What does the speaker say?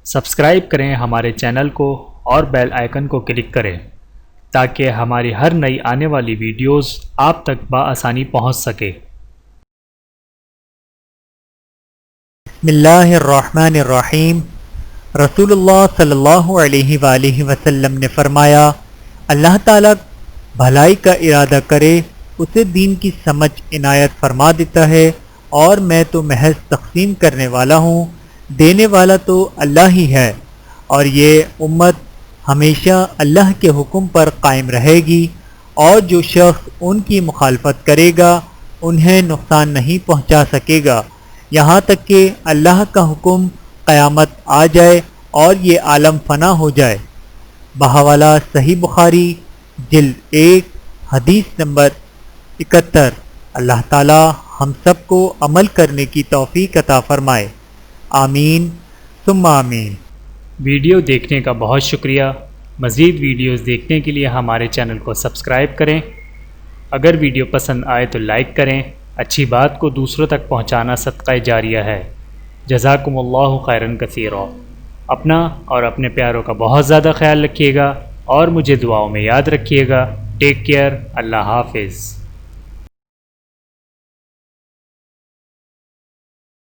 Subscribe کریں ہمارے channel کو اور بیل آئیکن کو کلک کریں تاکہ ہماری ہر نئی آنے والی ویڈیوز آپ تک بآسانی پہنچ سکے۔ بسم اللہ الرحمن الرحیم۔ رسول اللہ صلی اللہ علیہ وآلہ وسلم نے فرمایا، اللہ تعالیٰ بھلائی کا ارادہ کرے اسے دین کی سمجھ عنایت فرما دیتا ہے، اور میں تو محض تقسیم کرنے والا ہوں، دینے والا تو اللہ ہی ہے، اور یہ امت ہمیشہ اللہ کے حکم پر قائم رہے گی، اور جو شخص ان کی مخالفت کرے گا انہیں نقصان نہیں پہنچا سکے گا، یہاں تک کہ اللہ کا حکم قیامت آ جائے اور یہ عالم فنا ہو جائے۔ بحوالہ صحیح بخاری جلد 1 حدیث نمبر 71۔ اللہ تعالی ہم سب کو عمل کرنے کی توفیق عطا فرمائے، آمین ثم آمین۔ ویڈیو دیکھنے کا بہت شکریہ۔ مزید ویڈیوز دیکھنے کے لیے ہمارے چینل کو سبسکرائب کریں۔ اگر ویڈیو پسند آئے تو لائک کریں۔ اچھی بات کو دوسروں تک پہنچانا صدقہ جاریہ ہے۔ جزاکم اللہ خیرا کثیرا۔ اپنا اور اپنے پیاروں کا بہت زیادہ خیال رکھیے گا اور مجھے دعاؤں میں یاد رکھیے گا۔ Take care. اللہ حافظ۔